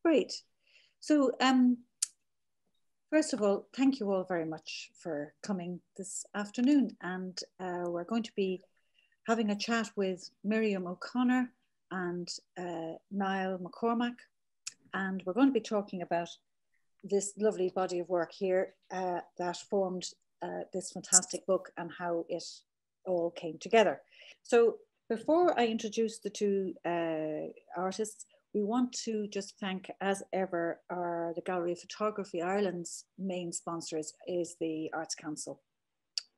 Great. So first of all, thank you all very much for coming this afternoon. And we're going to be having a chat with Miriam O'Connor and Niall McCormack. And we're going to be talking about this lovely body of work here that formed this fantastic book and how it all came together. So before I introduce the two artists, we want to just thank, as ever, the Gallery of Photography Ireland's main sponsor is the Arts Council.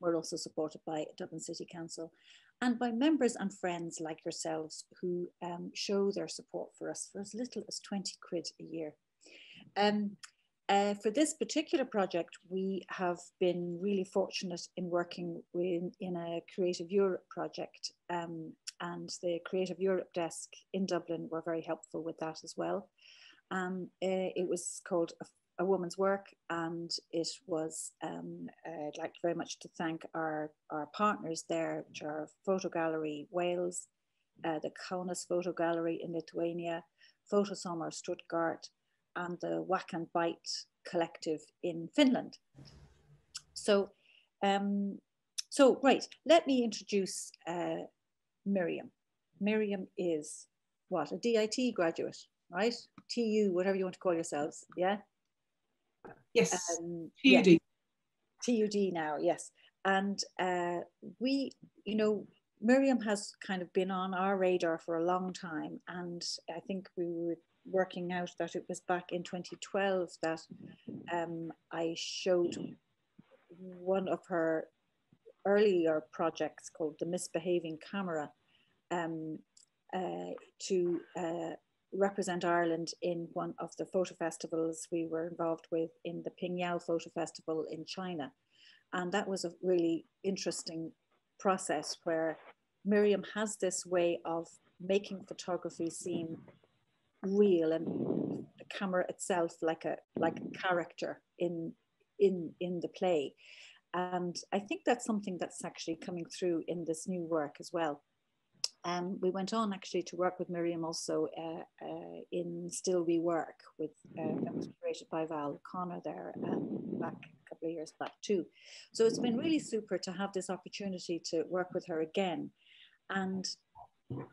We're also supported by Dublin City Council and by members and friends like yourselves who show their support for us for as little as 20 quid a year. For this particular project, we have been really fortunate in working in a Creative Europe project, and the Creative Europe desk in Dublin were very helpful with that as well. It was called A Woman's Work, and it was, I'd like very much to thank our partners there, which are Photo Gallery Wales, the Kaunas Photo Gallery in Lithuania, Photo Summer Stuttgart, and the Whack and Bite Collective in Finland. So, right, let me introduce Miriam. Miriam is what, a DIT graduate, right? TU, whatever you want to call yourselves, yeah? Yes, TUD. Yeah. TUD now, yes. And Miriam has kind of been on our radar for a long time, and I think we were working out that it was back in 2012 that I showed one of her earlier projects called The Misbehaving Camera to represent Ireland in one of the photo festivals we were involved with in the Pingyao Photo Festival in China. And that was a really interesting process where Miriam has this way of making photography seem real and the camera itself like a character in the play. And I think that's something that's actually coming through in this new work as well. We went on actually to work with Miriam also in Still We Work with that was created by Val O'Connor there back a couple of years back too. So it's been really super to have this opportunity to work with her again. And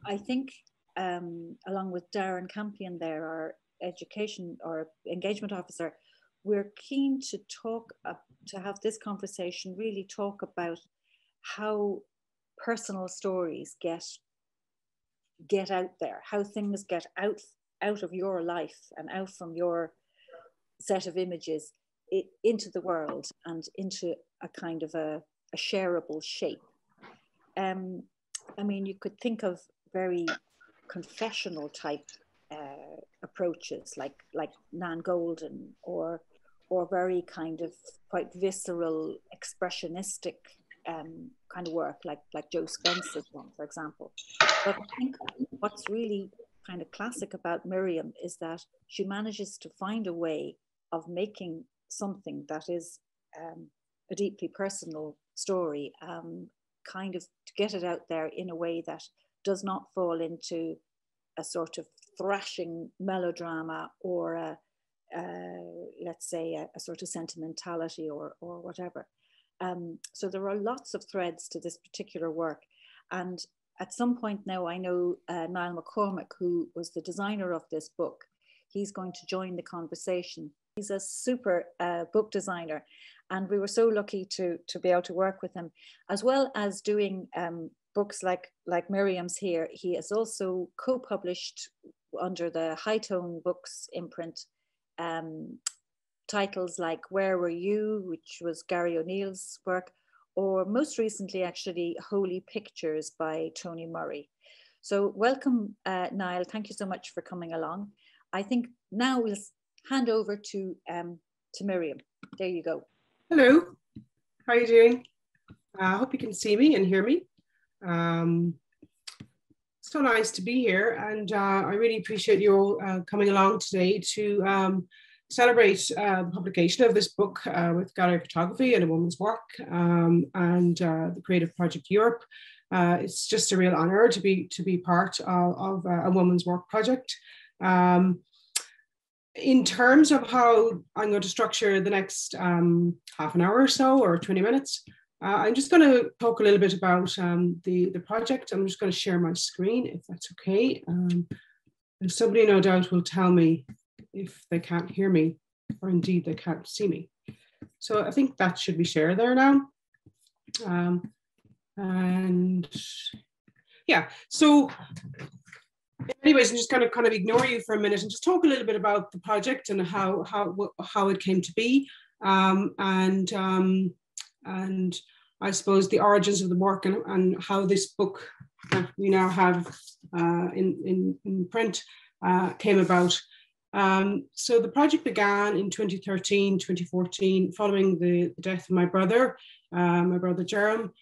I think along with Darren Campion there, our education or engagement officer, we're keen to talk, to have this conversation, really talk about how personal stories get out there, how things get out of your life and out from your set of images into the world and into a kind of a shareable shape. I mean, you could think of very confessional type approaches like Nan Golden or very kind of quite visceral, expressionistic kind of work like Joe Spence's one, for example. But I think what's really kind of classic about Miriam is that she manages to find a way of making something that is a deeply personal story, kind of to get it out there in a way that does not fall into a sort of thrashing melodrama or let's say a sort of sentimentality or whatever. So there are lots of threads to this particular work. And at some point now, I know Niall McCormack, who was the designer of this book, he's going to join the conversation. He's a super book designer. And we were so lucky to be able to work with him, as well as doing books like Miriam's here. He has also co-published under the High Tone Books imprint titles like Where Were You, which was Gary O'Neill's work, or most recently actually Holy Pictures by Tony Murray. So welcome, Niall. Thank you so much for coming along. I think now we'll hand over to Miriam. There you go. Hello, how are you doing? I hope you can see me and hear me. So nice to be here, and I really appreciate you all coming along today to celebrate the publication of this book with Gallery of Photography and A Woman's Work and the Creative Project Europe. It's just a real honor to be part of A Woman's Work project. in terms of how I'm going to structure the next half an hour or so, or 20 minutes, I'm just going to talk a little bit about the project. I'm just going to share my screen, if that's okay. And somebody no doubt will tell me if they can't hear me, or indeed they can't see me. So I think that should be shared there now. And yeah, so anyways, I'm just going to kind of ignore you for a minute and just talk a little bit about the project and how it came to be, and I suppose the origins of the work, and how this book that we now have in print came about. So the project began in 2013, 2014, following the death of my brother Jerome.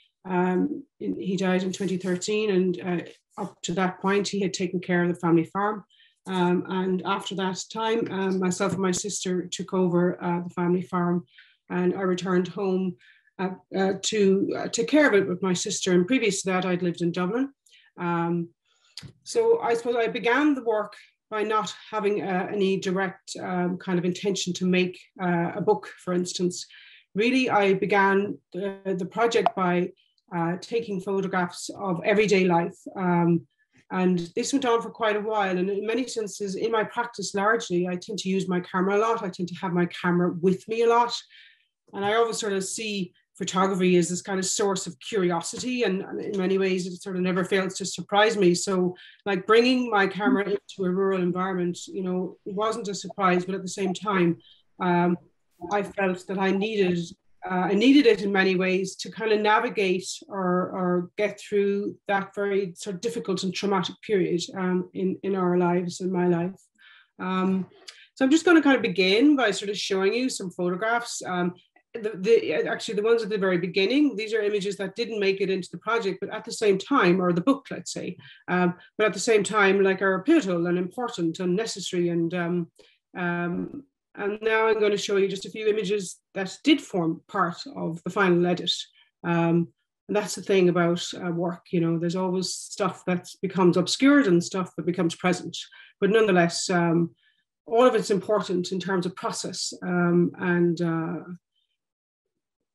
He died in 2013, and up to that point, he had taken care of the family farm. And after that time, myself and my sister took over the family farm, and I returned home to take care of it with my sister. And previous to that, I'd lived in Dublin. So I suppose I began the work by not having any direct kind of intention to make a book, for instance. Really, I began the project by taking photographs of everyday life. And this went on for quite a while. And in many senses, in my practice, largely, I tend to use my camera a lot. I tend to have my camera with me a lot. And I always sort of see photography as this kind of source of curiosity. And in many ways, it sort of never fails to surprise me. So like bringing my camera into a rural environment, you know, it wasn't a surprise, but at the same time, I felt that I needed it in many ways to kind of navigate or get through that very sort of difficult and traumatic period in our lives, in my life. So I'm just going to kind of begin by sort of showing you some photographs. Actually, the ones at the very beginning, these are images that didn't make it into the project, but at the same time, or the book, let's say, but at the same time, like are pivotal and important and necessary. And now I'm going to show you just a few images that did form part of the final edit. And that's the thing about work, you know, there's always stuff that becomes obscured and stuff that becomes present. But nonetheless, all of it's important in terms of process and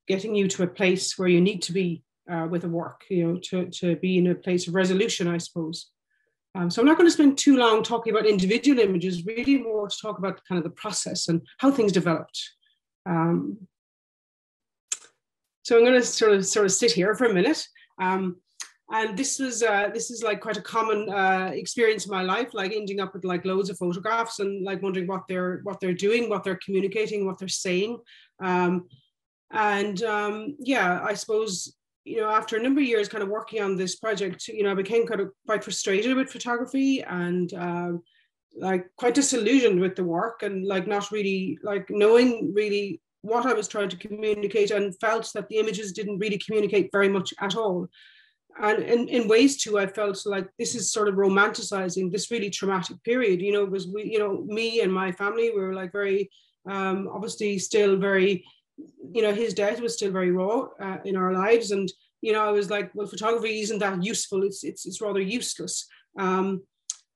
getting you to a place where you need to be with the work, you know, to be in a place of resolution, I suppose. So I'm not going to spend too long talking about individual images, really more to talk about kind of the process and how things developed. So I'm going to sort of sit here for a minute. And this is like quite a common experience in my life, like ending up with like loads of photographs and like wondering what they're doing, what they're communicating, what they're saying. Yeah, I suppose, you know, after a number of years kind of working on this project, you know, I became kind of quite frustrated with photography and like quite disillusioned with the work and like not really like knowing really what I was trying to communicate, and felt that the images didn't really communicate very much at all. And in ways too, I felt like this is sort of romanticizing this really traumatic period. You know, it was, you know, me and my family were like very, obviously still very, you know, his death was still very raw in our lives. And, you know, I was like, well, photography isn't that useful. It's rather useless.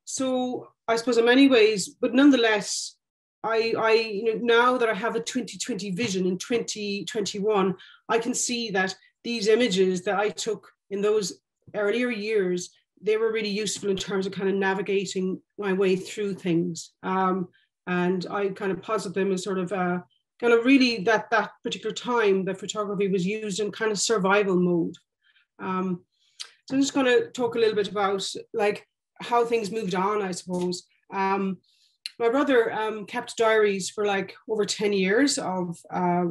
So I suppose in many ways, but nonetheless, I you know, now that I have a 2020 vision in 2021, I can see that these images that I took in those earlier years, they were really useful in terms of kind of navigating my way through things. And I kind of posit them as sort of kind of really that particular time that photography was used in kind of survival mode. So I'm just going to talk a little bit about like how things moved on, I suppose. My brother kept diaries for like over 10 years of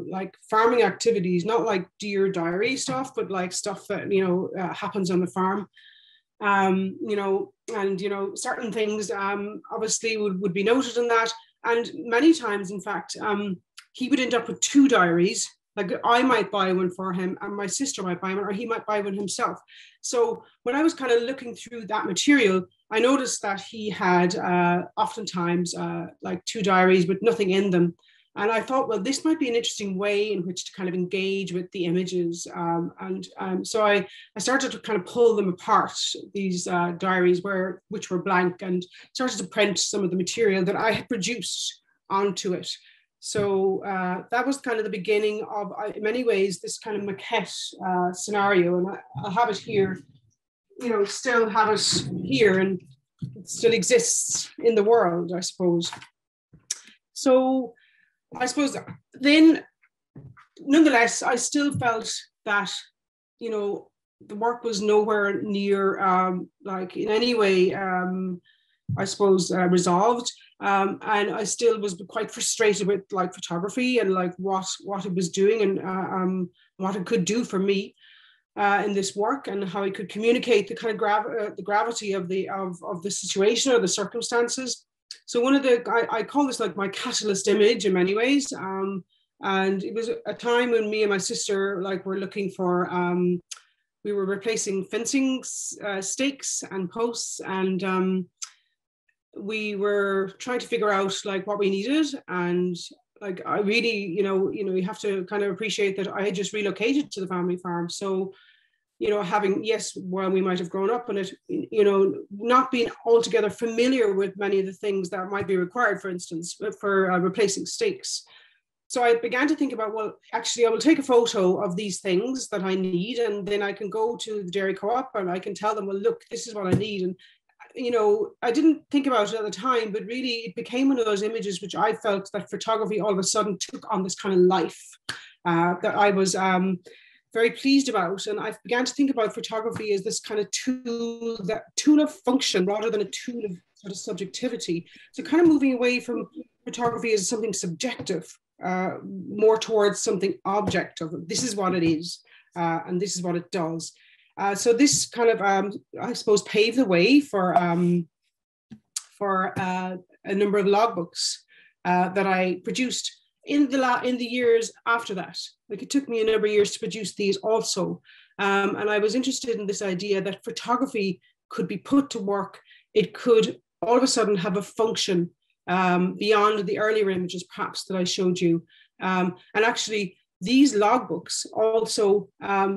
like farming activities, not like dear diary stuff, but like stuff that, you know, happens on the farm. You know, and, you know, certain things obviously would be noted in that. And many times, in fact, he would end up with two diaries. Like I might buy one for him and my sister might buy one, or he might buy one himself. So when I was kind of looking through that material, I noticed that he had oftentimes like two diaries with nothing in them. And I thought, well, this might be an interesting way in which to kind of engage with the images. So I started to kind of pull them apart, these diaries which were blank, and started to print some of the material that I had produced onto it. So that was kind of the beginning of, in many ways, this kind of maquette scenario. And I have it here, you know, still have it here, and it still exists in the world, I suppose. So I suppose then, nonetheless, I still felt that, you know, the work was nowhere near like in any way, I suppose, resolved. And I still was quite frustrated with like photography and like what it was doing, and what it could do for me in this work, and how it could communicate the kind of the gravity of the situation or the circumstances. So one of the, I call this like my catalyst image in many ways. And it was a time when me and my sister like were looking for, we were replacing fencing stakes and posts, and we were trying to figure out like what we needed. And like, I really, you know, you have to kind of appreciate that I had just relocated to the family farm. So, you know, having, yes, while we might have grown up in it, you know, not being altogether familiar with many of the things that might be required, for instance, for replacing stakes. So I began to think about, well, actually, I will take a photo of these things that I need, and then I can go to the dairy co-op and I can tell them, well, look, this is what I need. And, you know, I didn't think about it at the time, but really it became one of those images which I felt that photography all of a sudden took on this kind of life that I was very pleased about. And I began to think about photography as this kind of tool of function rather than a tool of sort of subjectivity. So kind of moving away from photography as something subjective, more towards something objective. This is what it is, and this is what it does. So this kind of, I suppose, paved the way for a number of logbooks that I produced in the years after that. Like, it took me a number of years to produce these also. And I was interested in this idea that photography could be put to work. It could all of a sudden have a function beyond the earlier images, perhaps, that I showed you. And actually, these logbooks also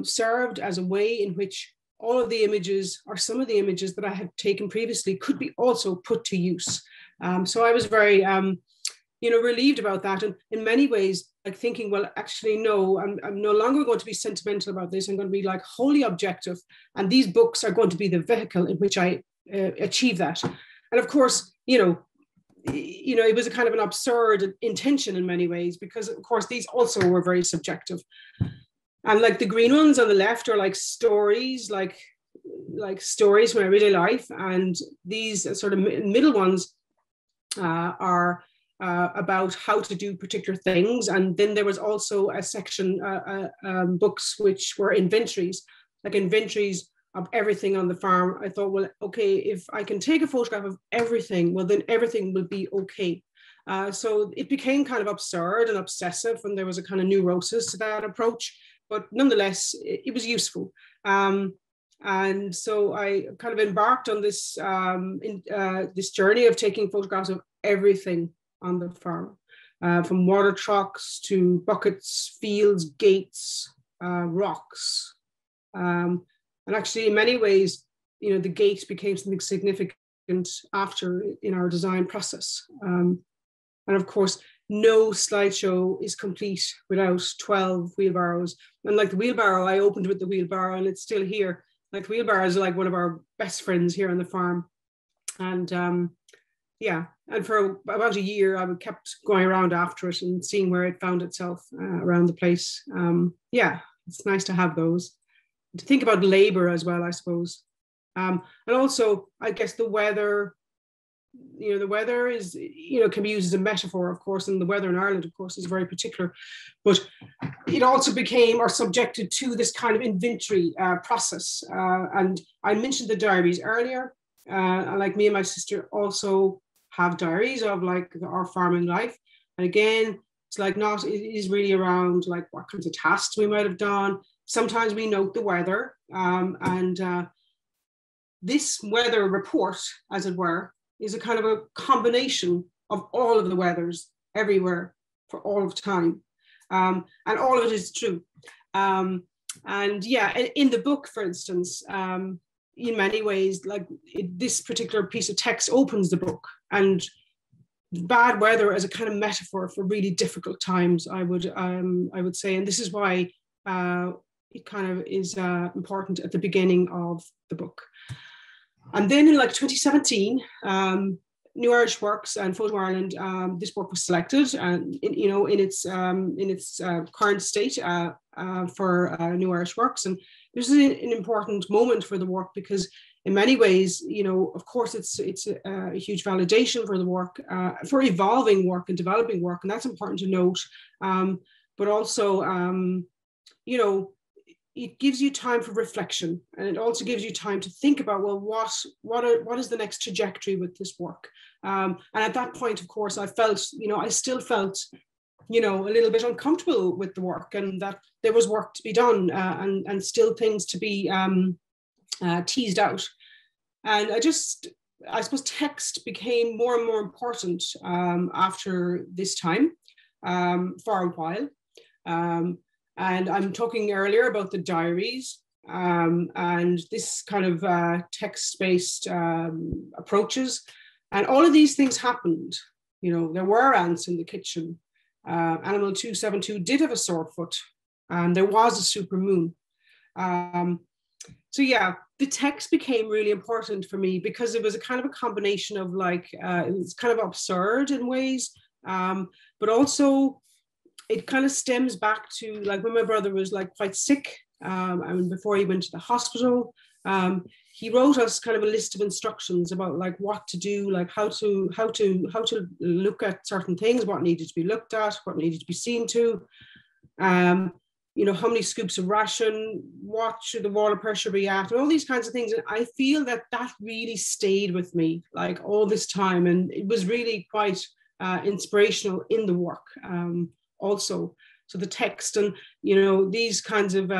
served as a way in which all of the images, or some of the images that I had taken previously, could be also put to use. So I was very, you know, relieved about that. And in many ways, like thinking, well, actually, no, I'm no longer going to be sentimental about this. I'm going to be like wholly objective. And these books are going to be the vehicle in which I achieve that. And of course, you know, it was a kind of an absurd intention in many ways, because of course these also were very subjective. And like the green ones on the left are like stories, like stories from everyday life. And these sort of middle ones are about how to do particular things. And then there was also a section, books which were inventories, like inventories of everything on the farm. I thought, well, okay, if I can take a photograph of everything, well, then everything will be okay. So it became kind of absurd and obsessive, and there was a kind of neurosis to that approach, but nonetheless, it was useful. And so I kind of embarked on this, this journey of taking photographs of everything on the farm, from water trucks to buckets, fields, gates, rocks. And actually, in many ways, you know, the gate became something significant after in our design process. And of course, no slideshow is complete without 12 wheelbarrows. And like the wheelbarrow, I opened with the wheelbarrow and it's still here. Like the wheelbarrow is like one of our best friends here on the farm. And yeah, and for about a year, I kept going around after it and seeing where it found itself around the place. Yeah, it's nice to have those. To think about labor as well, I suppose. And also, I guess the weather, you know, the weather is, you know, can be used as a metaphor, of course, and the weather in Ireland, of course, is very particular. But it also became, or subjected to, this kind of inventory process. And I mentioned the diaries earlier. Like me and my sister also have diaries of like our farming life. And again, it's like not, it is really around like what kinds of tasks we might have done. Sometimes we note the weather, and this weather report, as it were, is a kind of a combination of all of the weathers everywhere for all of time. And all of it is true. And yeah, in the book, for instance, in many ways, like this particular piece of text opens the book, and bad weather as a kind of metaphor for really difficult times, I would say. And this is why it kind of is important at the beginning of the book. And then in like 2017, New Irish Works and Photo Ireland, this work was selected, and in its current state for New Irish Works. And this is an important moment for the work, because in many ways, of course, it's a huge validation for the work, for evolving work and developing work, and that's important to note. But also, it gives you time for reflection, and it also gives you time to think about, well, what is the next trajectory with this work? And at that point, of course, I still felt, a little bit uncomfortable with the work, and that there was work to be done, and still things to be teased out. And I suppose text became more and more important after this time for a while. And I'm talking earlier about the diaries and this kind of text-based approaches. And all of these things happened. There were ants in the kitchen. Animal 272 did have a sore foot, and there was a super moon. So yeah, the text became really important for me, because it was a kind of a combination of it was kind of absurd in ways, but also it kind of stems back to when my brother was quite sick, before he went to the hospital, he wrote us kind of a list of instructions about what to do, how to look at certain things, what needed to be looked at, what needed to be seen to, how many scoops of ration, what should the water pressure be at, and all these kinds of things. And I feel that really stayed with me all this time, and it was really quite inspirational in the work also. So the text and, these kinds of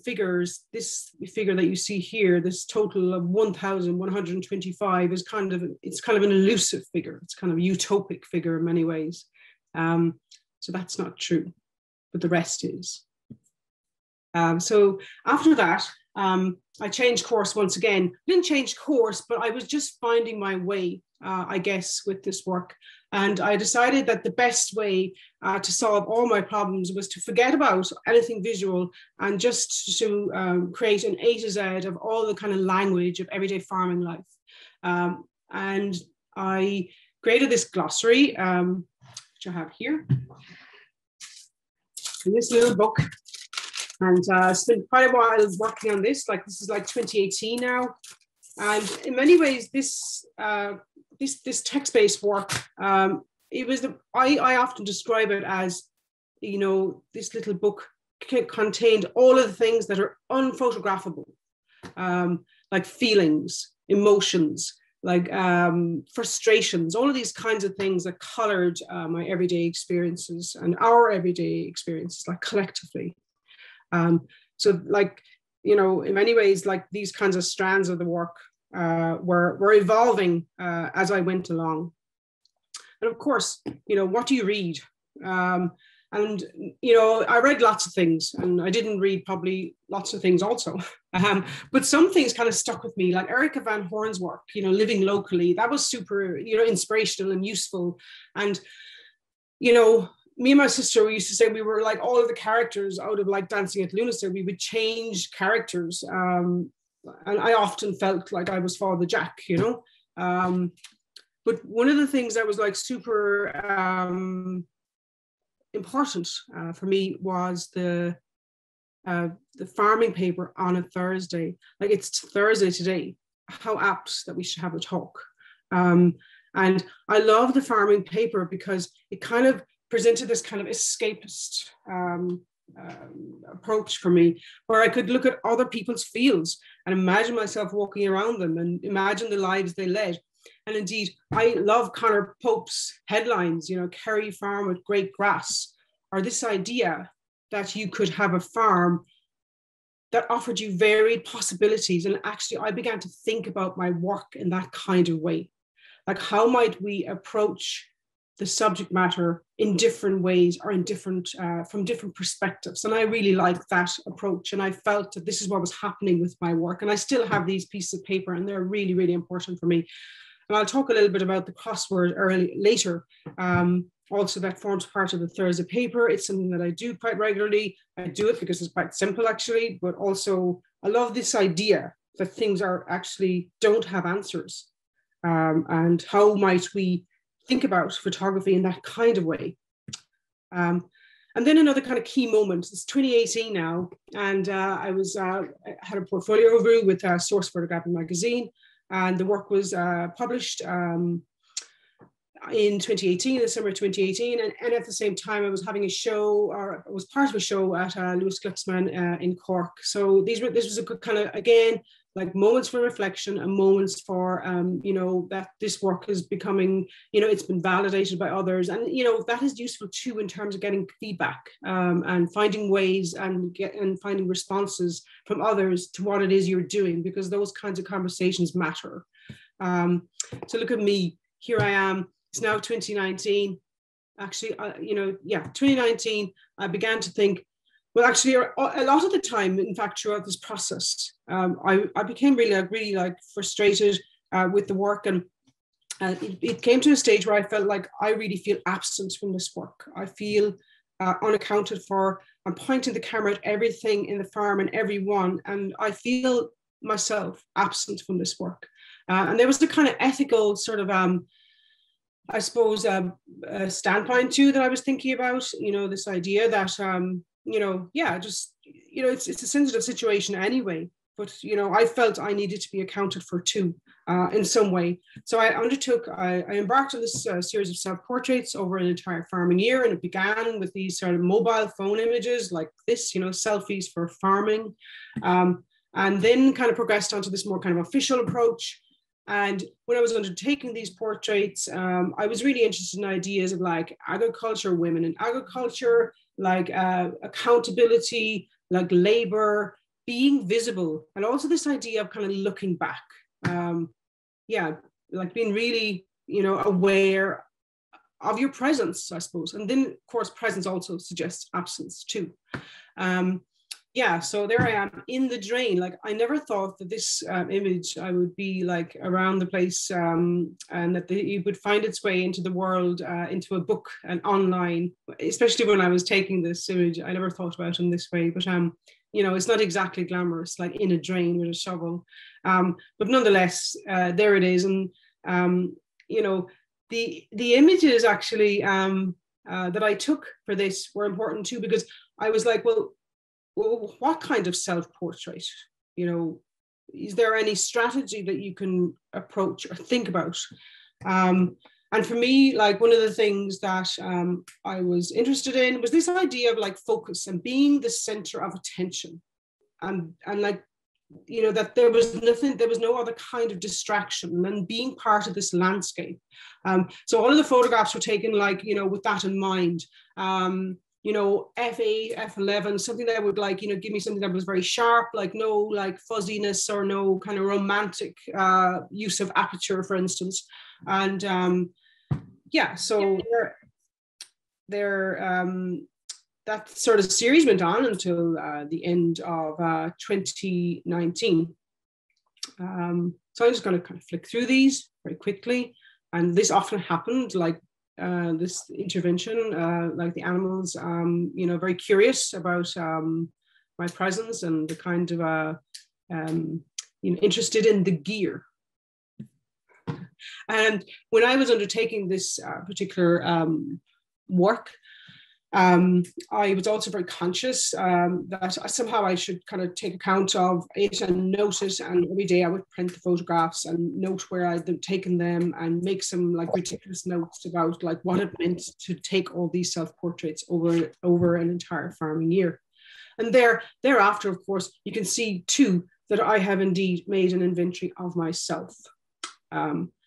figures, this figure that you see here, this total of 1,125 is kind of an elusive figure. It's kind of a utopic figure in many ways. So that's not true, but the rest is. So after that, I changed course once again. I didn't change course, but I was just finding my way, I guess, with this work. And I decided that the best way to solve all my problems was to forget about anything visual and just to create an A to Z of all the kind of language of everyday farming life. And I created this glossary, which I have here, in this little book. And I spent quite a while working on this. This is 2018 now. And in many ways, this text-based work, I often describe it as, this little book contained all of the things that are unphotographable, like feelings, emotions, frustrations, all of these kinds of things that colored my everyday experiences and our everyday experiences, collectively. So in many ways, these kinds of strands of the work were evolving as I went along. And of course, what do you read? I read lots of things, and I didn't read probably lots of things also. But some things kind of stuck with me, like Erica Van Horn's work, Living Locally. That was super, inspirational and useful. And, me and my sister, we used to say we were all of the characters out of Dancing at Lunacy. We would change characters. And I often felt like I was Father Jack, But one of the things that was super important for me was the farming paper on a Thursday. It's Thursday today. How apt that we should have a talk. And I love the farming paper because it kind of presented this kind of escapist approach for me, where I could look at other people's fields and imagine myself walking around them and imagine the lives they led. And indeed, I love Conor Pope's headlines, Kerry Farm with great grass, or this idea that you could have a farm that offered you varied possibilities. And actually, I began to think about my work in that kind of way. How might we approach the subject matter in different ways or in different from different perspectives? And I really liked that approach, and I felt that this is what was happening with my work. And I still have these pieces of paper, and they're really, really important for me. And I'll talk a little bit about the crossword later. Also, that forms part of the Thursday paper. It's something that I do quite regularly. I do it because it's quite simple, actually, but also I love this idea that things are actually don't have answers. And how might we think about photography in that kind of way? And then another kind of key moment, it's 2018 now, and I had a portfolio review with Source Photographic Magazine, and the work was published in 2018, in the summer of 2018, and at the same time I was having a show, or was part of a show at Lewis Glucksman in Cork. So this was a good kind of, again, like moments for reflection and moments for, that this work is becoming, it's been validated by others. And, that is useful too in terms of getting feedback and finding ways and finding responses from others to what it is you're doing, because those kinds of conversations matter. So look at me, here I am, it's now 2019. Actually, 2019, I began to think, well, actually, a lot of the time, in fact, throughout this process, I became really frustrated with the work. And it came to a stage where I felt like I really feel absent from this work. I feel unaccounted for. I'm pointing the camera at everything in the farm and everyone, and I feel myself absent from this work. And there was the kind of ethical sort of, I suppose, standpoint too that I was thinking about, this idea that, it's a sensitive situation anyway, but, I felt I needed to be accounted for too, in some way. So I embarked on this series of self-portraits over an entire farming year, and it began with these sort of mobile phone images like this, selfies for farming, and then kind of progressed onto this more kind of official approach. And when I was undertaking these portraits, I was really interested in ideas of like agriculture, women in agriculture, like accountability, like labor, being visible, and also this idea of kind of looking back. Like being really, aware of your presence, I suppose. And then, of course, presence also suggests absence too. So there I am in the drain. Like I never thought that this image I would be like around the place, and that it would find its way into the world, into a book and online. Especially when I was taking this image, I never thought about it in this way. But it's not exactly glamorous, like in a drain with a shovel. But nonetheless, there it is. And the images actually that I took for this were important too, because I was like, well, what kind of self-portrait? Is there any strategy that you can approach or think about? And for me, like one of the things that I was interested in was this idea of like focus and being the center of attention, and like, that there was no other kind of distraction and being part of this landscape. So all of the photographs were taken like, with that in mind. F8, F11, something that would like, give me something that was very sharp, like no like fuzziness or no kind of romantic use of aperture, for instance. And so that sort of series went on until the end of 2019. So I'm just going to kind of flick through these very quickly. And this often happened, like this intervention, like the animals, very curious about my presence and the kind of, interested in the gear. And when I was undertaking this particular work, I was also very conscious that somehow I should kind of take account of it and note it. And every day I would print the photographs and note where I'd taken them and make some like ridiculous notes about like what it meant to take all these self-portraits over an entire farming year. And thereafter, of course, you can see too that I have indeed made an inventory of myself.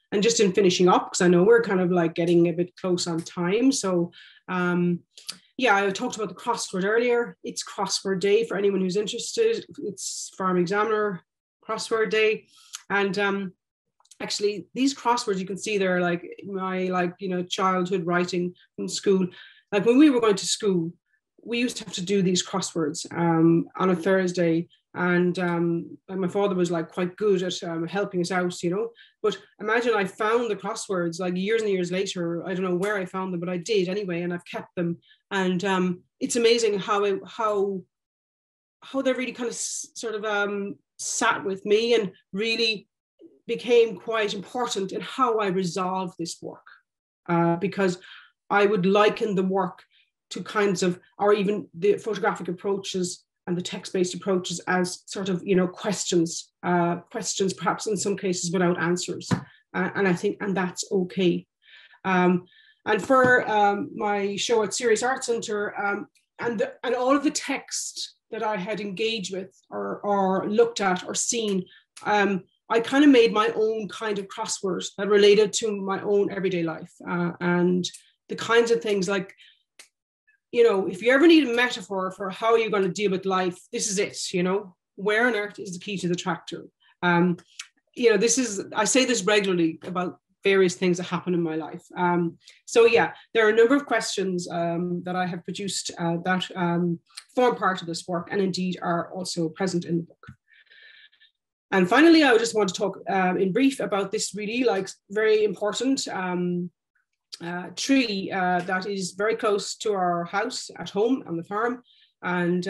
And just in finishing up, because I know we're kind of like getting a bit close on time. So I talked about the crossword earlier. It's crossword day for anyone who's interested. It's Farm Examiner crossword day. And actually these crosswords, you can see they're like my childhood writing from school. Like when we were going to school, we used to have to do these crosswords on a Thursday. And my father was like quite good at helping us out, you know. But imagine I found the crosswords like years and years later. I don't know where I found them, but I did anyway, and I've kept them. And it's amazing how they really kind of sort of sat with me and really became quite important in how I resolve this work, because I would liken the work to kinds of, or even the photographic approaches and the text-based approaches as sort of, you know, questions perhaps in some cases without answers. And I think, and that's okay. And for my show at Serious Arts Centre, and all of the text that I had engaged with or looked at or seen, I kind of made my own kind of crosswords that related to my own everyday life, and the kinds of things like, you know, if you ever need a metaphor for how you're going to deal with life, this is it, you know, where on earth is the key to the tractor? You know, I say this regularly about various things that happen in my life. So yeah, there are a number of questions that I have produced that form part of this work and indeed are also present in the book. And finally, I just want to talk in brief about this really like very important tree that is very close to our house at home on the farm, and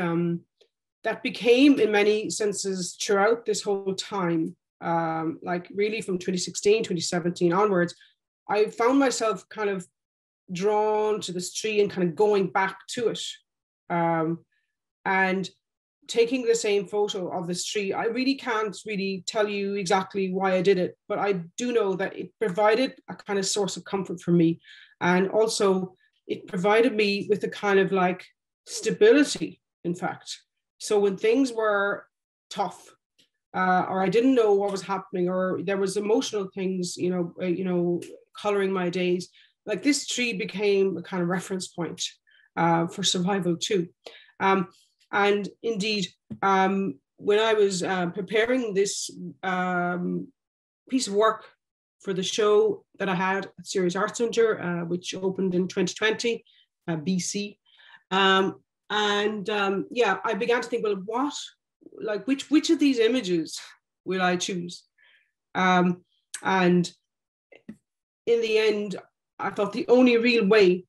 that became in many senses throughout this whole time, like really from 2016, 2017 onwards, I found myself kind of drawn to this tree and kind of going back to it, and taking the same photo of this tree. I really can't really tell you exactly why I did it, but I do know that it provided a kind of source of comfort for me. And also it provided me with a kind of like stability, in fact. So when things were tough, or I didn't know what was happening, or there was emotional things, you know, coloring my days, like this tree became a kind of reference point for survival too. And indeed, when I was preparing this piece of work for the show that I had at Serious Arts Centre, which opened in 2020, BC, yeah, I began to think, well, which of these images will I choose? And in the end, I thought the only real way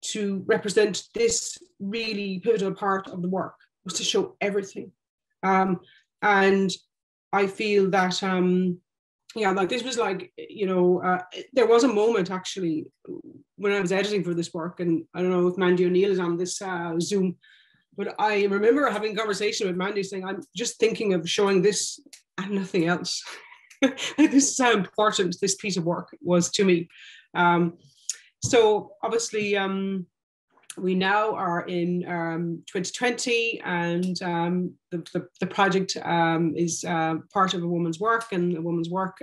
to represent this really pivotal part of the work was to show everything. And I feel that, yeah, like this was like, you know, there was a moment actually when I was editing for this work, and I don't know if Mandy O'Neill is on this Zoom, but I remember having a conversation with Mandy saying, I'm just thinking of showing this and nothing else. This is how important this piece of work was to me. So obviously, we now are in 2020, and the project is part of a woman's work, and a woman's work,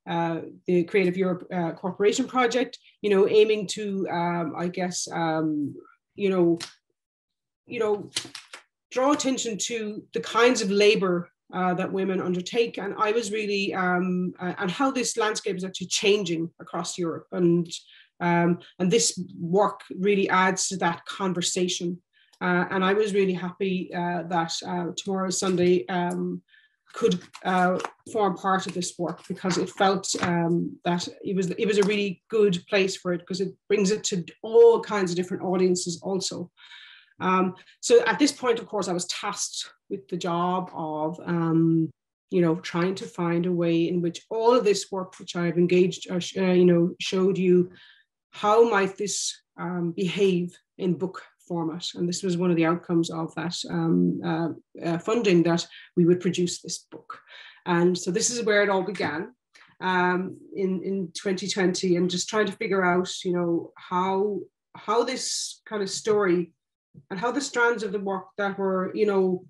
the Creative Europe Corporation project, you know, aiming to, I guess, you know, draw attention to the kinds of labor that women undertake. And I was really, and how this landscape is actually changing across Europe. And this work really adds to that conversation. And I was really happy that Tomorrow is Sunday could form part of this work, because it felt that it was a really good place for it, because it brings it to all kinds of different audiences also. So at this point, of course, I was tasked with the job of, you know, trying to find a way in which all of this work, which I've engaged, you know, showed you, how might this behave in book format? And this was one of the outcomes of that funding, that we would produce this book. And so this is where it all began in 2020, and just trying to figure out, you know, how this kind of story and how the strands of the work that were, you know,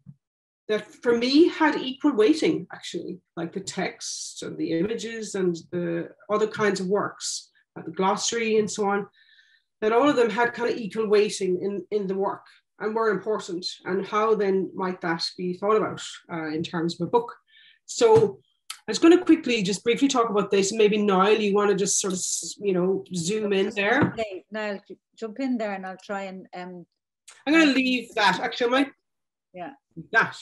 that for me had equal weighting, actually, like the text and the images and the other kinds of works, like the glossary and so on, that all of them had kind of equal weighting in the work and were important. And how then might that be thought about in terms of a book? So I was going to quickly just briefly talk about this. Maybe Niall, you want to just sort of, you know, zoom in there? Okay, Niall, jump in there and I'll try and... I'm going to leave that. Actually, I might... Yeah. That.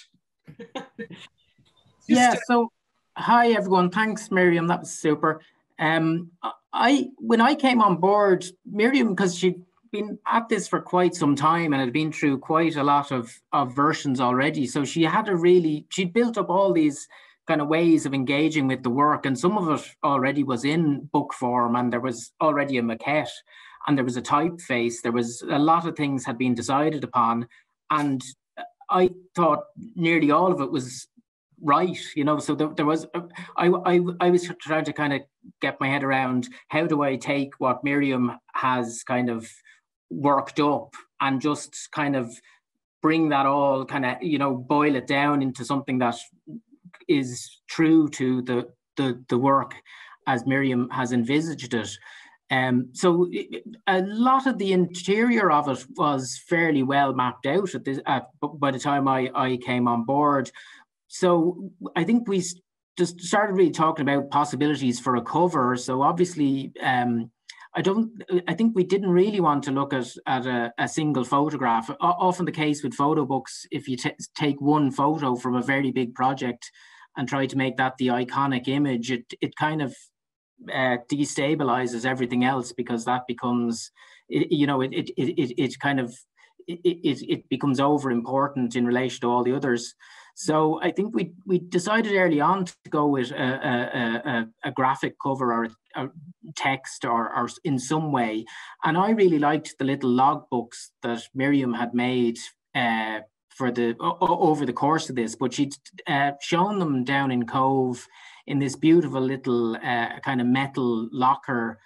Yeah, so hi everyone. Thanks, Miriam. That was super. When I came on board, Miriam, because she'd been at this for quite some time and had been through quite a lot of versions already. So she'd built up all these kind of ways of engaging with the work, and some of it already was in book form, and there was already a maquette, and there was a typeface. There was a lot of things had been decided upon, and I thought nearly all of it was right, so there was I was trying to kind of get my head around how do I take what Miriam has kind of worked up and just kind of bring that all kind of boil it down into something that is true to the work as Miriam has envisaged it. So a lot of the interior of it was fairly well mapped out by the time I came on board. So I think we just started really talking about possibilities for a cover. So obviously, I think we didn't really want to look at a single photograph. Often the case with photo books, if you take one photo from a very big project and try to make that the iconic image, it kind of destabilizes everything else, because that becomes, it becomes over important in relation to all the others. So I think we decided early on to go with a graphic cover or a text or in some way. And I really liked the little logbooks that Miriam had made over the course of this, but she'd shown them down in Cove in this beautiful little kind of metal locker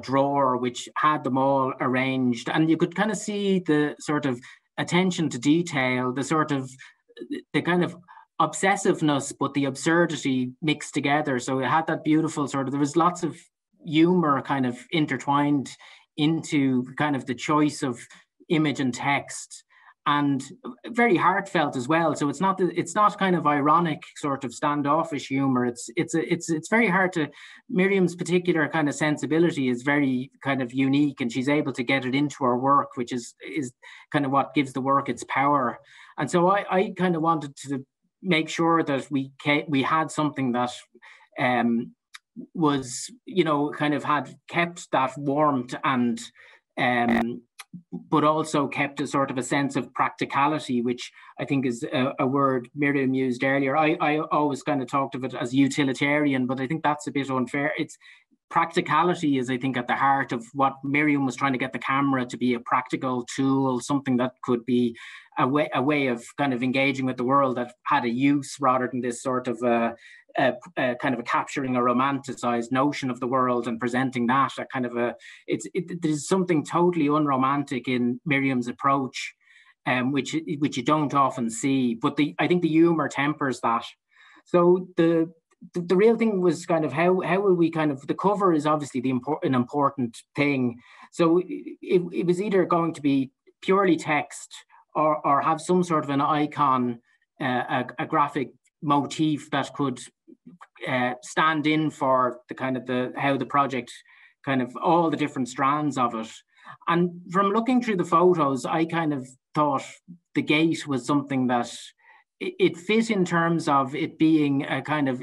drawer, which had them all arranged. And you could kind of see the sort of attention to detail, the kind of obsessiveness, but the absurdity mixed together. So it had that beautiful there was lots of humor kind of intertwined into kind of the choice of image and text, and very heartfelt as well. So it's not kind of ironic sort of standoffish humor. It's very hard to, Miriam's particular kind of sensibility is very kind of unique, and she's able to get it into her work, which is kind of what gives the work its power. And so I kind of wanted to make sure that we had something that was, kind of had kept that warmth and but also kept a sort of a sense of practicality, which I think is a word Miriam used earlier. I always kind of talked of it as utilitarian, but I think that's a bit unfair. Practicality is, I think, at the heart of what Miriam was trying to get the camera to be, a practical tool, something that could be a way of kind of engaging with the world that had a use, rather than this sort of kind of a capturing a romanticized notion of the world and presenting that. There's something totally unromantic in Miriam's approach, which you don't often see. But I think the humor tempers that. So the real thing was kind of how will we kind of, the cover is obviously an important thing. So it was either going to be purely text or have some sort of an icon, a graphic motif that could stand in for the kind of how the project, kind of all the different strands of it. And from looking through the photos, I kind of thought the gate was something that it fit in terms of it being a kind of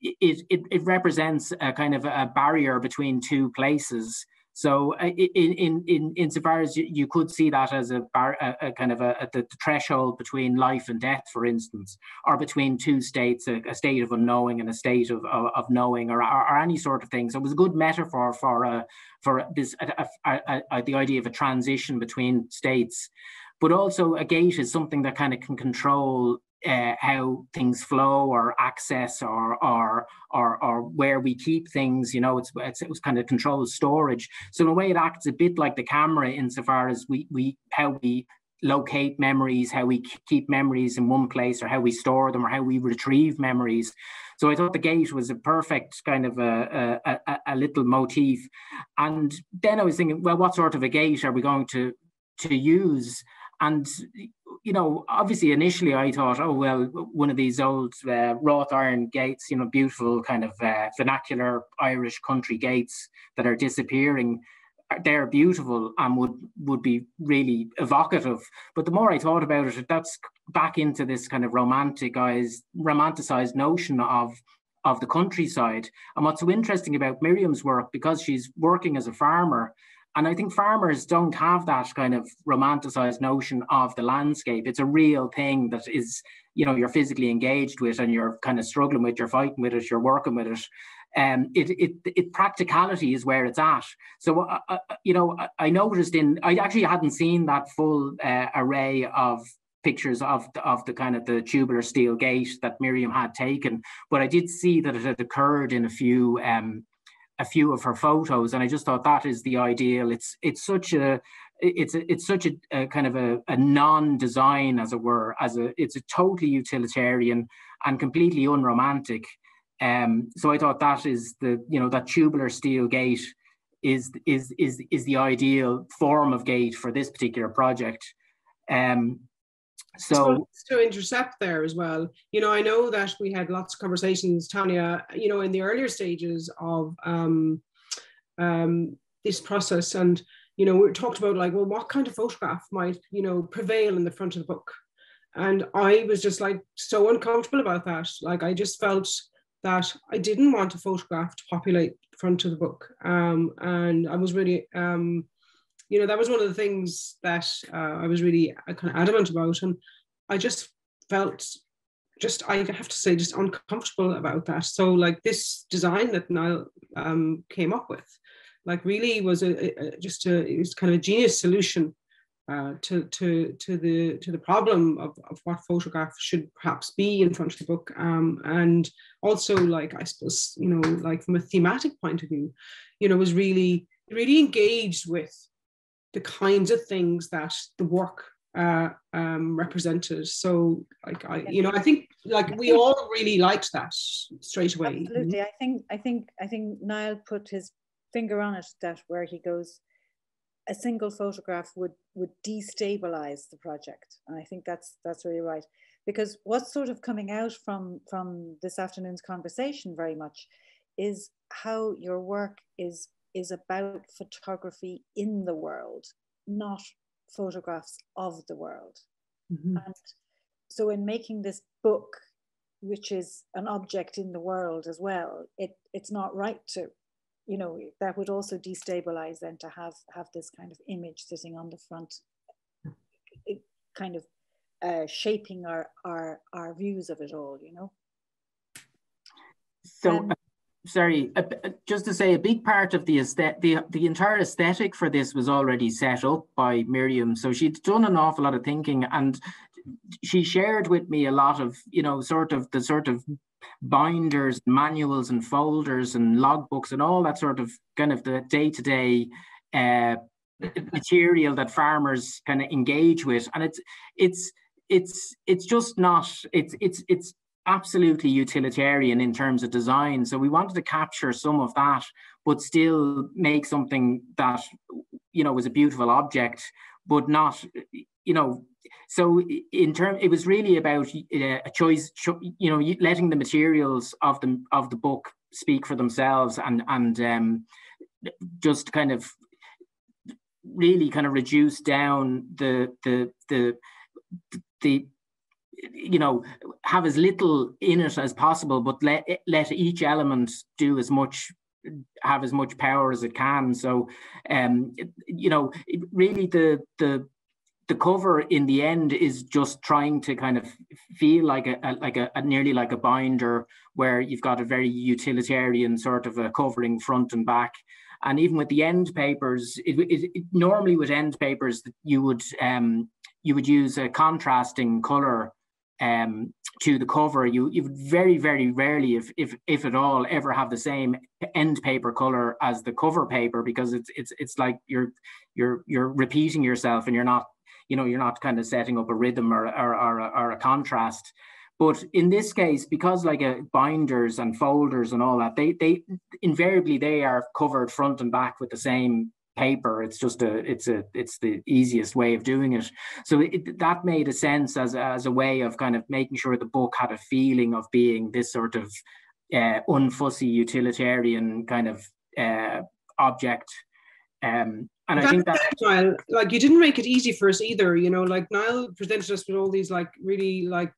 it represents a kind of a barrier between two places. So insofar as you could see that as a kind of the threshold between life and death, for instance, or between two states, a state of unknowing and a state of knowing, or any sort of thing. So it was a good metaphor for this the idea of a transition between states. But also a gate is something that kind of can control how things flow or access or where we keep things. It was kind of controls storage. So in a way, it acts a bit like the camera insofar as how we locate memories, how we keep memories in one place, or how we store them, or how we retrieve memories. So I thought the gate was a perfect kind of a little motif. And then I was thinking, well, what sort of a gate are we going to use? And, obviously initially I thought, oh, well, one of these old wrought iron gates, beautiful kind of vernacular Irish country gates that are disappearing. they're beautiful and would be really evocative. But the more I thought about it, that's back into this kind of romanticized notion of the countryside. And what's so interesting about Miriam's work, because she's working as a farmer, and I think farmers don't have that kind of romanticized notion of the landscape. It's a real thing that is, you know, you're physically engaged with, and you're kind of struggling with, you're fighting with it, you're working with it. Practicality is where it's at. So, you know, I noticed I actually hadn't seen that full array of pictures of the kind of the tubular steel gate that Miriam had taken, but I did see that it had occurred in a few of her photos, and I just thought that is the ideal. It's such a kind of a non-design, as it were, it's a totally utilitarian and completely unromantic. So I thought that is that tubular steel gate is the ideal form of gate for this particular project. So to intercept there as well, you know, I know that we had lots of conversations, Tanya, you know, in the earlier stages of this process, and you know, we talked about like, well, what kind of photograph might, you know, prevail in the front of the book, and I was just like so uncomfortable about that. Like, I just felt that I didn't want a photograph to populate the front of the book, and I was really you know, that was one of the things that I was really kind of adamant about. And I just felt I have to say, just uncomfortable about that. So like this design that Niall came up with, like really was it was kind of a genius solution to the problem of what photograph should perhaps be in front of the book. And also, like, I suppose, you know, like from a thematic point of view, you know, was really engaged with the kinds of things that the work represented. So like, I think like we all really liked that straight away. Absolutely. I think Niall put his finger on it, that where he goes, a single photograph would destabilize the project. And I think that's really right, because what's sort of coming out from this afternoon's conversation very much is how your work is about photography in the world, not photographs of the world. Mm-hmm. And so in making this book, which is an object in the world as well, it's not right to, you know, that would also destabilize then to have this kind of image sitting on the front, it kind of shaping our views of it all, you know. So sorry, just to say, a big part of the entire aesthetic for this was already set up by Miriam. So she'd done an awful lot of thinking, and she shared with me a lot of, you know, sort of binders, manuals and folders and logbooks and all that sort of kind of the day-to-day material that farmers kind of engage with. And it's just not, it's absolutely utilitarian in terms of design. So we wanted to capture some of that, but still make something that, you know, was a beautiful object, but not, you know. So it was really about a choice, you know, letting the materials of the book speak for themselves, and just kind of really kind of reduce down the you know, have as little in it as possible, but let each element do have as much power as it can. So, you know, really the cover in the end is just trying to kind of feel like a nearly like a binder, where you've got a very utilitarian sort of a covering front and back. And even with the end papers, normally with end papers you would use a contrasting color to the cover. You would very, very rarely, if at all, ever have the same end paper color as the cover paper, because it's like you're repeating yourself, and you're not kind of setting up a rhythm or a contrast. But in this case, because like binders and folders and all that, they invariably they are covered front and back with the same paper. It's just it's the easiest way of doing it. So that made a sense as a way of kind of making sure the book had a feeling of being this sort of unfussy utilitarian kind of object. And I think that, Niall, like, you didn't make it easy for us either, you know, like Niall presented us with all these like really like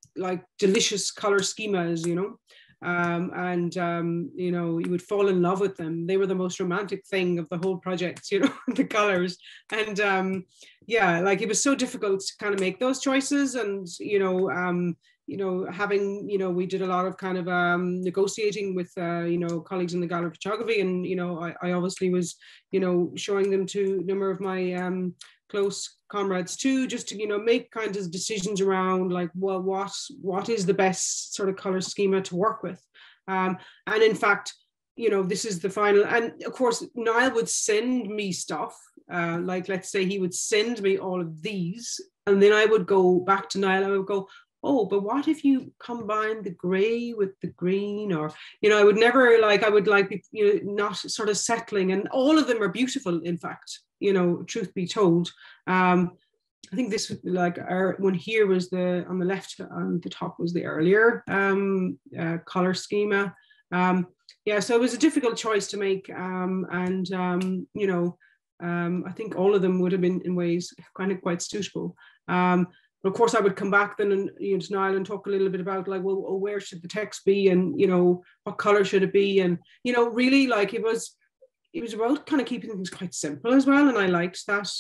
delicious color schemas, you know. You know, you would fall in love with them. They were the most romantic thing of the whole project, you know, the colors. And yeah, like it was so difficult to kind of make those choices. And you know, having, you know, we did a lot of kind of negotiating with you know, colleagues in the Gallery of Photography, and you know, I obviously was, you know, showing them to a number of my close comrades too, just to, you know, make kind of decisions around like, well, what is the best sort of color schema to work with. And in fact, you know, this is the final. And of course, Niall would send me stuff. Like, let's say he would send me all of these, and then I would go back to Niall. I would go, oh, but what if you combine the gray with the green? Or, you know, I would never like, I would like, you know, not sort of settling. And all of them are beautiful, in fact, you know, truth be told. I think this, like, when here was on the left, on the top was the earlier color schema. Yeah, so it was a difficult choice to make. You know, I think all of them would have been in ways kind of quite suitable. But of course, I would come back then and, you know, to Niall and talk a little bit about like, well, oh, where should the text be, and you know, what color should it be, and you know, really like it was about kind of keeping things quite simple as well, and I liked that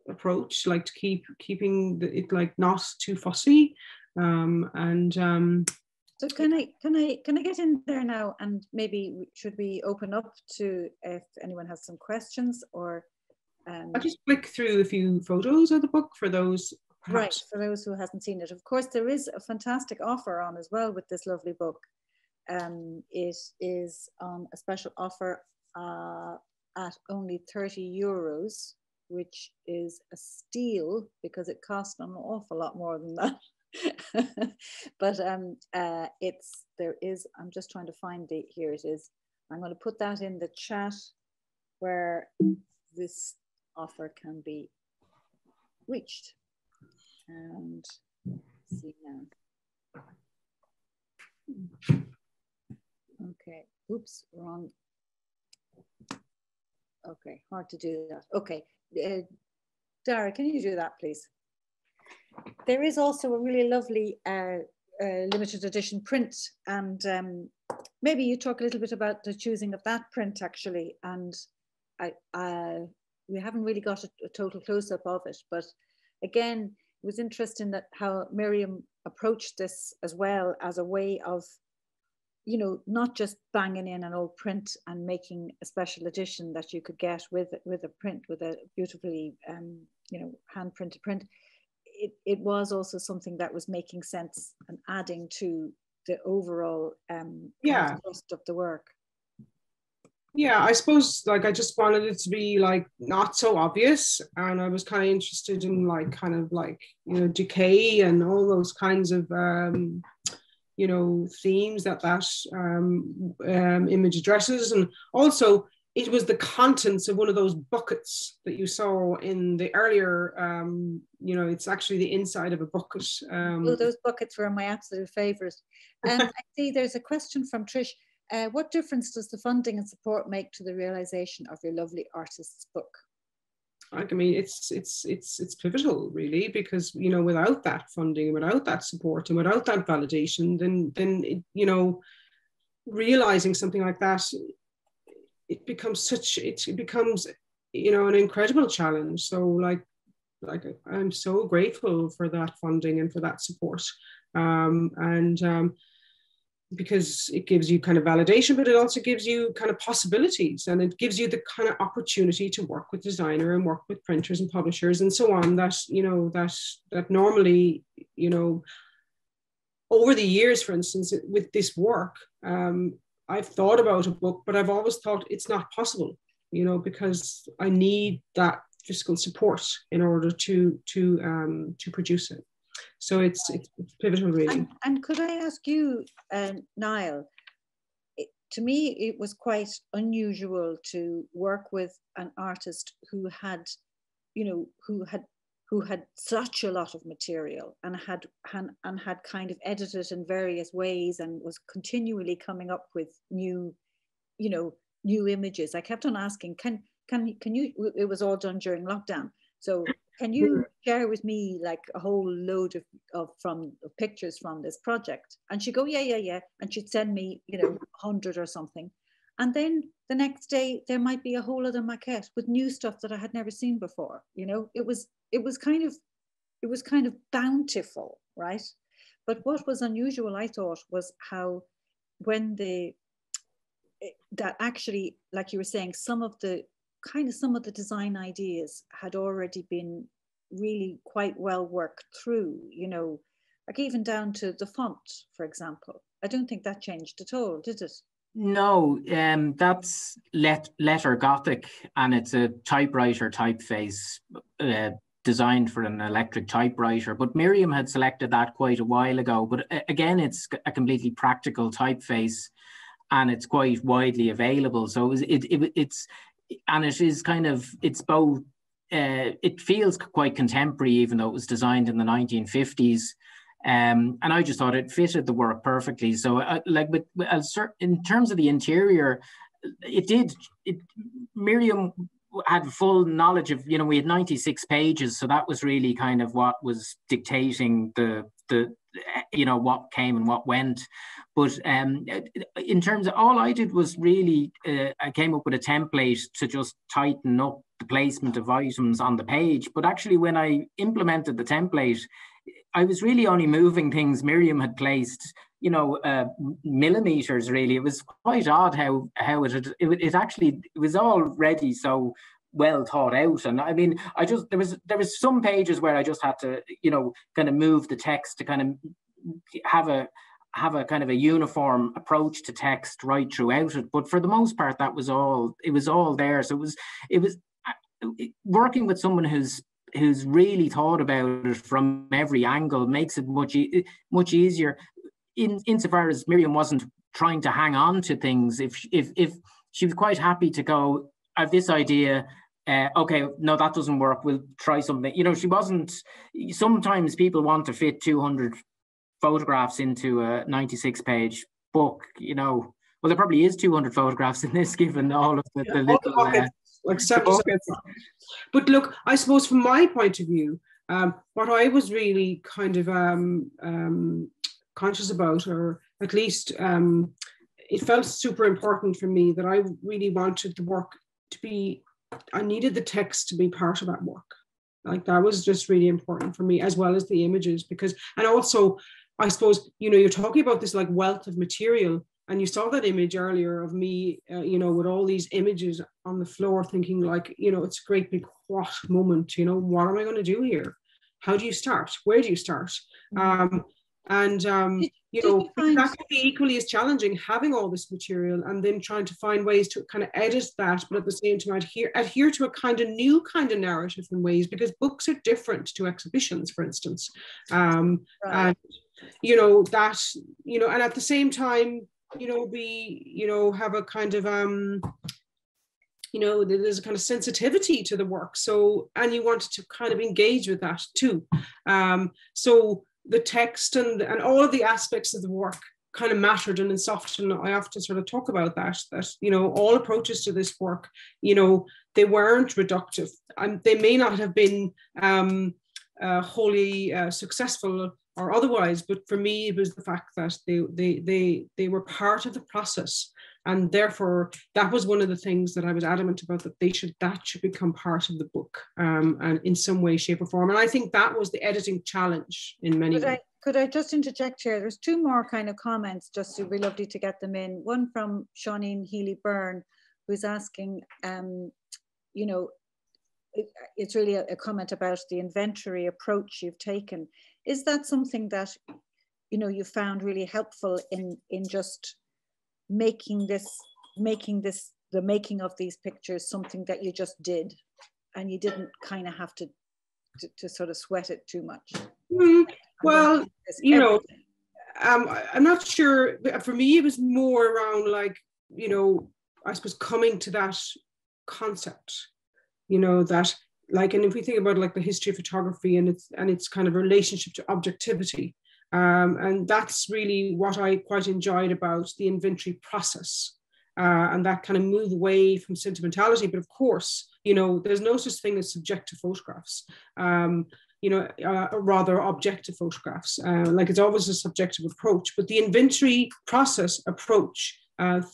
approach, like to keeping it like not too fussy, So can I get in there now, and maybe should we open up to if anyone has some questions, or I'll just flick through a few photos of the book for those. Perhaps. Right, for those who hasn't seen it. Of course, there is a fantastic offer on as well with this lovely book. It is on a special offer at only €30, which is a steal because it costs an awful lot more than that. But I'm just trying to find here it is. I'm going to put that in the chat where this offer can be reached. And see now. Okay, oops, wrong. Okay, hard to do that. Okay, Dara, can you do that, please? There is also a really lovely limited edition print, and maybe you talk a little bit about the choosing of that print, actually. And we haven't really got a total close-up of it, but again, it was interesting that how Miriam approached this as well as a way of, you know, not just banging in an old print and making a special edition that you could get with a print, with a beautifully, you know, hand printed print. It was also something that was making sense and adding to the overall cost of the work. Yeah, I suppose like I just wanted it to be like not so obvious, and I was kind of interested in like kind of like, you know, decay and all those kinds of you know, themes that image addresses. And also it was the contents of one of those buckets that you saw in the earlier you know, it's actually the inside of a bucket. Oh, those buckets were my absolute favorite. I see there's a question from Trish. What difference does the funding and support make to the realization of your lovely artist's book? I mean, it's pivotal, really, because, you know, without that funding, without that support, and without that validation, then it, you know, realizing something like that, it becomes, you know, an incredible challenge. So like I'm so grateful for that funding and for that support, because it gives you kind of validation, but it also gives you kind of possibilities, and it gives you the kind of opportunity to work with designer and work with printers and publishers and so on, that, you know, that normally, you know, over the years, for instance, with this work, I've thought about a book, but I've always thought it's not possible, you know, because I need that fiscal support in order to produce it. So it's pivotal, really. And could I ask you, Niall, to me, it was quite unusual to work with an artist who had, you know, who had such a lot of material and had kind of edited in various ways and was continually coming up with new, you know, new images. I kept on asking, can can you, it was all done during lockdown. So can you share with me like a whole load of pictures from this project? And she'd go, yeah. And she'd send me, 100 or something. And then the next day there might be a whole other maquette with new stuff that I had never seen before. It was kind of bountiful, right? But what was unusual, I thought, was how that actually, like you were saying, some of the design ideas had already been really quite well worked through, like even down to the font, for example. I don't think that changed at all, did it? No, that's letter Gothic, and it's a typewriter typeface designed for an electric typewriter. But Miriam had selected that quite a while ago. But again, it's a completely practical typeface, and it's quite widely available. So it's both. It feels quite contemporary, even though it was designed in the 1950s. And I just thought it fitted the work perfectly. So in terms of the interior, Miriam had full knowledge of, we had 96 pages. So that was really kind of what was dictating the what came and what went. But in terms of, all I did was really, I came up with a template to just tighten up the placement of items on the page. But actually, when I implemented the template, I was really only moving things Miriam had placed, millimeters, really. It was quite odd how it was already so well thought out. And I mean, there was some pages where I just had to, kind of move the text to kind of have a kind of a uniform approach to text right throughout it. But for the most part, it was all there. So it was working with someone who's really thought about it from every angle makes it much easier. Insofar as Miriam wasn't trying to hang on to things, if she was quite happy to go, I have this idea, okay, no, that doesn't work, we'll try something. She wasn't. Sometimes people want to fit 200 photographs into a 96-page book. Well, there probably is 200 photographs in this, given all of the little pockets. But look, I suppose from my point of view, what I was really kind of conscious about, or at least it felt super important for me, that I really wanted the work to be, I needed the text to be part of that work. Like, that was just really important for me, as well as the images, because, and also, I suppose, you're talking about this like wealth of material, and you saw that image earlier of me, with all these images on the floor, thinking like, it's a great big what moment, what am I going to do here? How do you start? Where do you start? That can be equally as challenging, having all this material and then trying to find ways to kind of edit that, but at the same time adhere to a kind of new kind of narrative in ways, because books are different to exhibitions, for instance. Right. And and at the same time, have a kind of there's a kind of sensitivity to the work. So, and you wanted to kind of engage with that too. So the text and all of the aspects of the work kind of mattered. And in Soften, I often sort of talk about that all approaches to this work, they weren't reductive. They may not have been wholly successful or otherwise, but for me, it was the fact that they were part of the process. And therefore, that was one of the things that I was adamant about, that should become part of the book, and in some way, shape or form. And I think that was the editing challenge in many ways. Could I just interject here? There's two more kind of comments, just to be lovely to get them in. One from Shawneen Healy-Byrne, who's asking, it's really a comment about the inventory approach you've taken. Is that something that, you found really helpful in just making the making of these pictures something that you just did, and you didn't kind of have to sort of sweat it too much? Well, I'm not sure. For me, it was more around like, I suppose coming to that concept, that like, and if we think about like the history of photography and its kind of relationship to objectivity, and that's really what I quite enjoyed about the inventory process. and that kind of move away from sentimentality. But of course, you know, there's no such thing as subjective photographs. You know, rather objective photographs. Like it's always a subjective approach, but the inventory process approach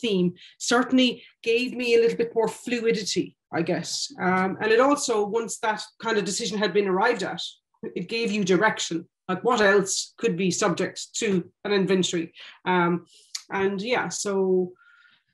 theme certainly gave me a little bit more fluidity, I guess. And it also, once that kind of decision had been arrived at, it gave you direction, like what else could be subject to an inventory. And yeah, so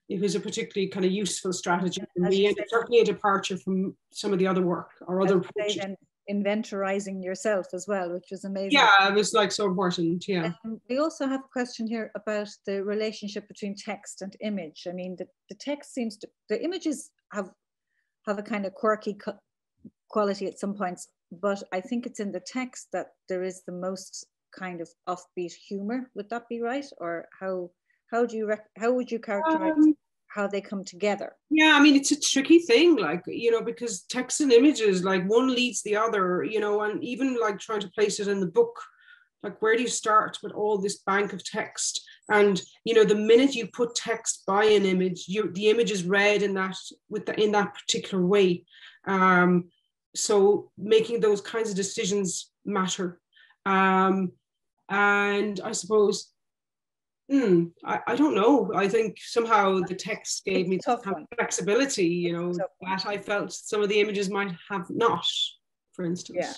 it was a particularly kind of useful strategy for me, and certainly a departure from some of the other work or other approaches. Inventorizing yourself as well, which was amazing. Yeah, it was like so important. Yeah. We also have a question here about the relationship between text and image. I mean, the text seems to, the images have a kind of quirky quality at some points, but I think it's in the text that there is the most kind of offbeat humor. Would that be right? Or how would you characterize how they come together? Yeah, I mean, it's a tricky thing, like, you know, because text and images, like one leads the other, you know, and even like trying to place it in the book, like where do you start with all this bank of text? And, you know, the minute you put text by an image, the image is read in that particular way. So making those kinds of decisions matter. And I suppose, I don't know. I think somehow the text gave me some flexibility, you know, that I felt some of the images might have not, for instance. Yeah.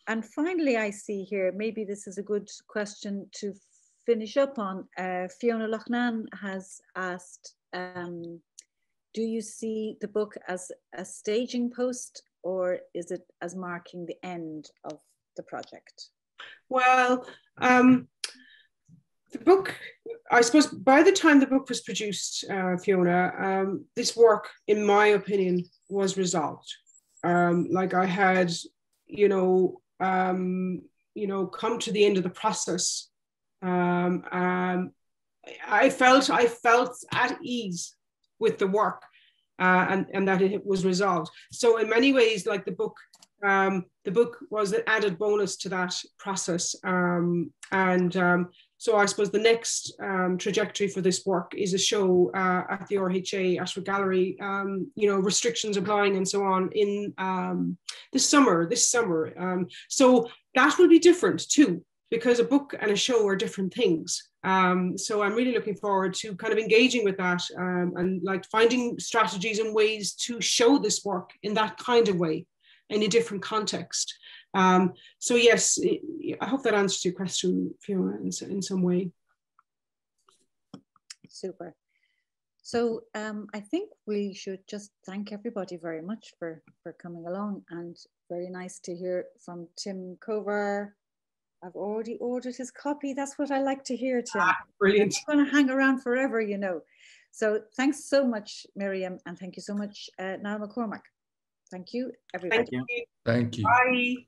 And finally, I see here, maybe this is a good question to finish up on. Fiona Loughnane has asked, do you see the book as a staging post, or is it as marking the end of the project? Well, the book, I suppose by the time the book was produced, Fiona, this work, in my opinion, was resolved. Like I had, come to the end of the process. I felt at ease with the work, and that it was resolved. So in many ways, like the book was an added bonus to that process. So I suppose the next trajectory for this work is a show at the RHA Ashford Gallery, restrictions applying and so on in this summer. So that will be different too, because a book and a show are different things. So I'm really looking forward to kind of engaging with that and like finding strategies and ways to show this work in that kind of way, in a different context. So yes, I hope that answers your question, Fiona, in some way. Super. So I think we should just thank everybody very much for coming along, and very nice to hear from Tim Kovar. I've already ordered his copy. That's what I like to hear, Tim. Brilliant. I'm going to hang around forever, you know. So thanks so much, Miriam, and thank you so much, Niall McCormack. Thank you, everybody. Thank you. Bye.